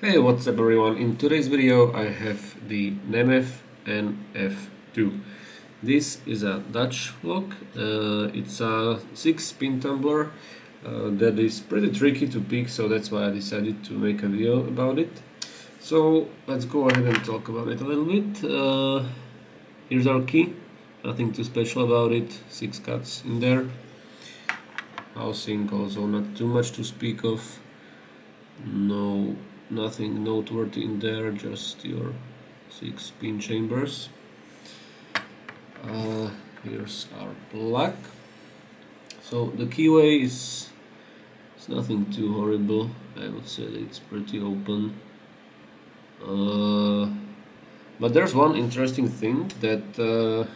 Hey, what's up everyone? In today's video I have the Nemef NF2. This is a Dutch lock. It's a 6-pin tumbler that is pretty tricky to pick, so that's why I decided to make a video about it. So let's go ahead and talk about it a little bit. Here's our key, nothing too special about it, 6 cuts in there. Housing also not too much to speak of. Nothing noteworthy in there, just your 6-pin chambers. Here's our plug. So the keyway is nothing too horrible. I would say that it's pretty open. But there's one interesting thing that if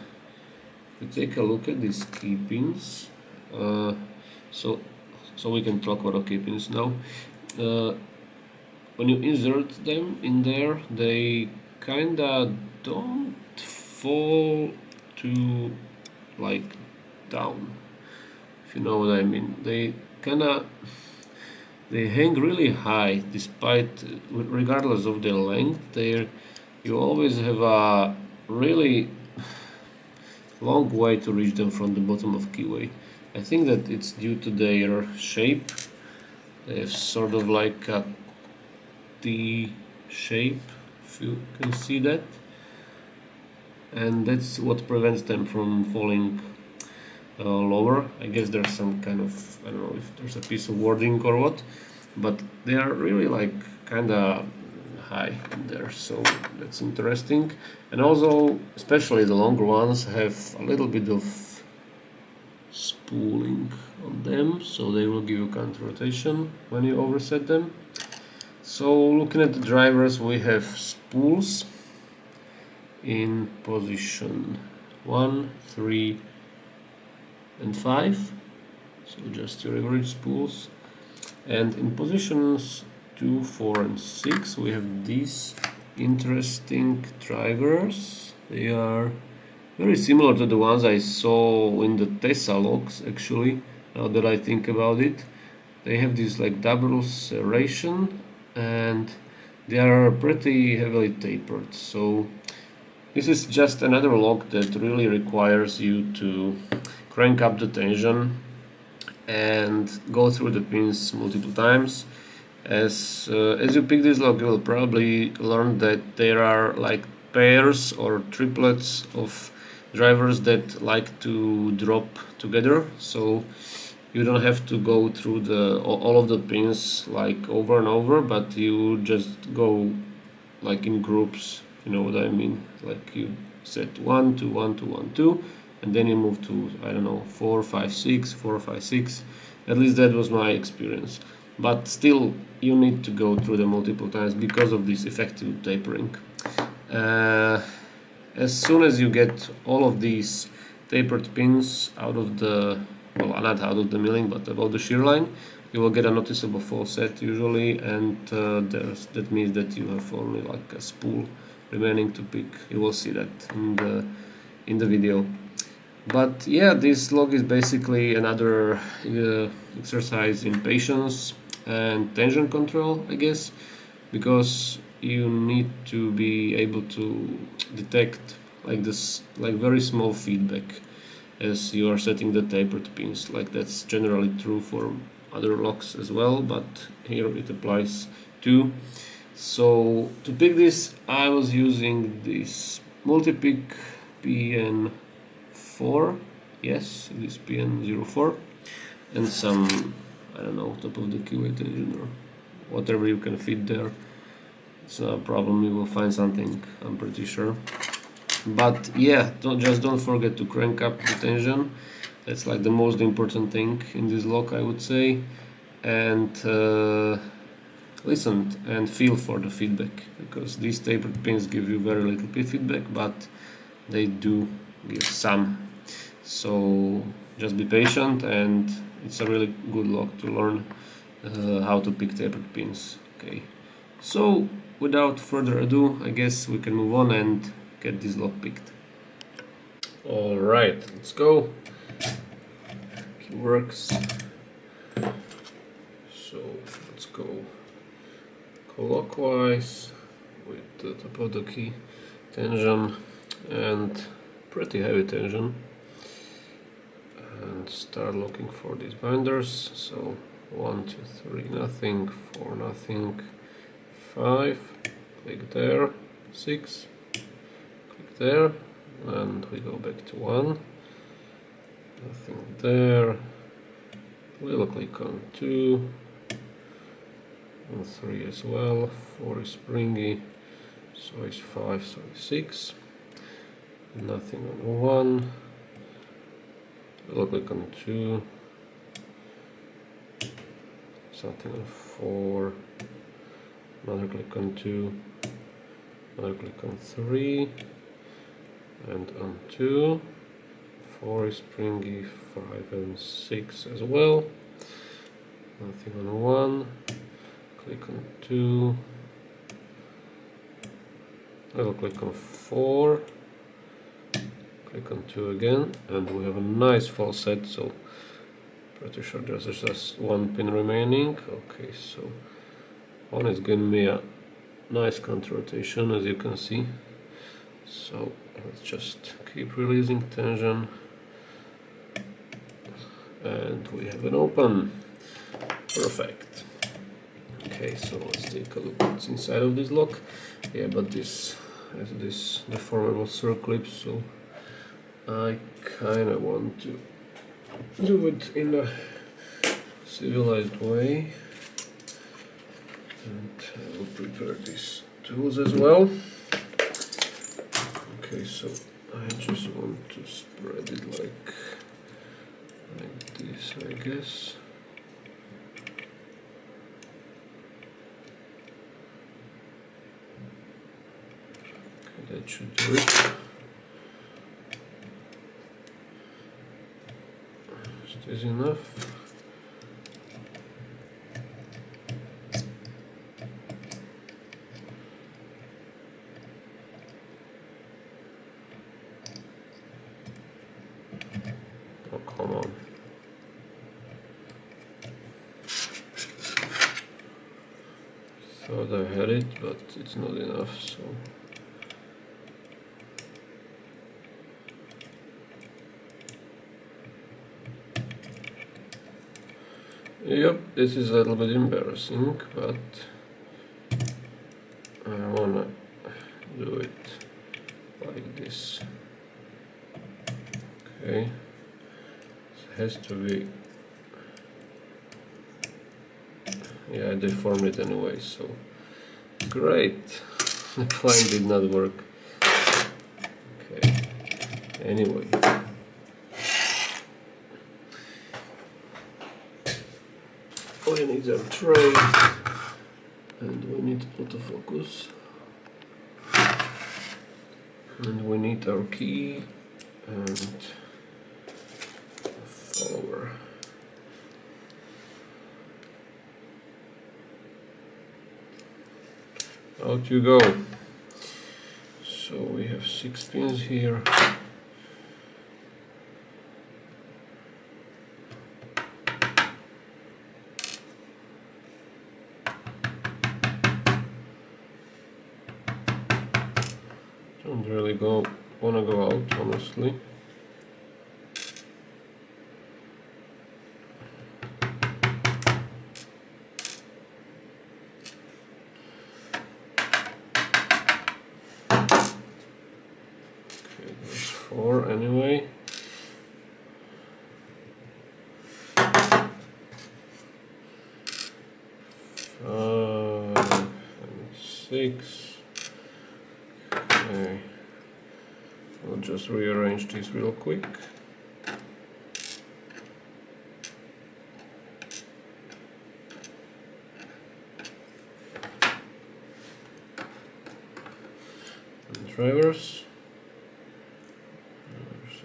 you take a look at these key pins, so we can talk about key pins now. When you insert them in there, they kinda don't fall to like down, if you know what I mean. They hang really high, despite regardless of their length. You always have a really long way to reach them from the bottom of keyway. I think that it's due to their shape. They have sort of like a T shape, if you can see that, and that's what prevents them from falling lower. I guess there's some kind of, I don't know if there's a piece of wording or what, but they are really like kinda high in there, so that's interesting. And also, especially the longer ones have a little bit of spooling on them, so they will give you counter rotation when you overset them. So looking at the drivers, we have spools in position 1, 3 and 5, so just your average spools. And in positions 2, 4 and 6 we have these interesting drivers. They are very similar to the ones I saw in the Tesla locks, actually, now that I think about it. They have this like double serration and they are pretty heavily tapered, so this is just another lock that really requires you to crank up the tension and go through the pins multiple times. As you pick this lock, you will probably learn that there are like pairs or triplets of drivers that like to drop together, so you don't have to go through all of the pins like over and over, but you just go like in groups, you know what I mean. Like you set 1 2 1 2 1 2, and then you move to, I don't know, 4 5 6 4 5 6. At least that was my experience. But still, you need to go through them multiple times because of this effective tapering. As soon as you get all of these tapered pins out of the, well, not out of the milling, but above the shear line, you will get a noticeable fall set usually, and that means that you have only like a spool remaining to pick. You will see that in the video. But yeah, this log is basically another exercise in patience and tension control, I guess, because you need to be able to detect like this, like very small feedback as you are setting the tapered pins. Like that's generally true for other locks as well, but here it applies too. So to pick this, I was using this multi-pick PN4, yes, this PN04, and some, I don't know, top of the keyway tension or whatever you can fit there. It's not a problem, you will find something, I'm pretty sure. But yeah, don't forget to crank up the tension. That's like the most important thing in this lock, I would say. And listen and feel for the feedback, because these tapered pins give you very little feedback, but they do give some. So just be patient, and it's a really good lock to learn how to pick tapered pins. Okay, so without further ado, I guess we can move on and get this lock picked. Alright, let's go. It works. So let's go clockwise with the top of the key tension and pretty heavy tension, and start looking for these binders. So 1, 2, 3, nothing, 4, nothing, 5, click there, 6, click there, and we go back to 1, nothing there, we'll click on 2, and 3 as well, 4 is springy, so it's 5, so it's 6, nothing on 1, we'll click on 2, something on 4, another click on 2, another click on 3, and on 2, 4 is springy, 5 and 6 as well, nothing on 1, click on 2, I'll click on 4, click on 2 again, and we have a nice full set, so pretty sure there's just one pin remaining. Okay, so one is giving me a nice counter rotation, as you can see. So let's just keep releasing tension, and we have an open. Perfect. Okay, so let's take a look what's inside of this lock. Yeah, but this has this deformable circlip, so I kind of want to do it in a civilized way, and I will prepare these tools as well. Okay, so I just want to spread it like this, I guess. Okay, that should do it. Is enough. Oh, come on. Thought I had it, but it's not enough, so yep, this is a little bit embarrassing, but I wanna do it like this. Okay, it has to be, yeah, I deformed it anyway, so great. The plan did not work. Okay, anyway. We need our tray, and we need autofocus, and we need our key and follower. Out you go. So we have 6 pins here. Don't really wanna go out, honestly. Okay, there's 4 anyway. And 6. Okay. I'll just rearrange this real quick. And drivers. There's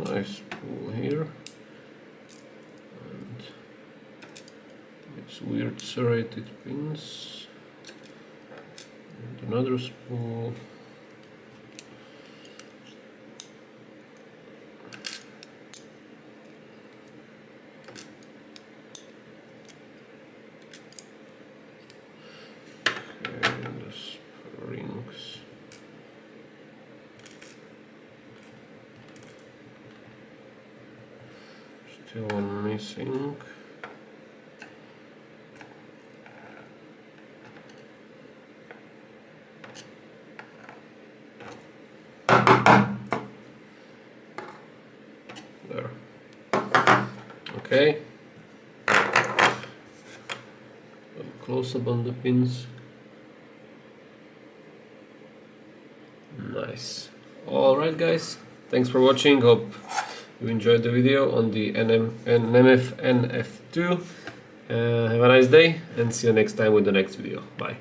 a nice spool here. And it's weird serrated pins. And another spool. Still one missing. There. Okay. Close up on the pins. Nice. Alright guys, thanks for watching. Hope you enjoyed the video on the Nemef NF2. Have a nice day and see you next time with the next video. Bye.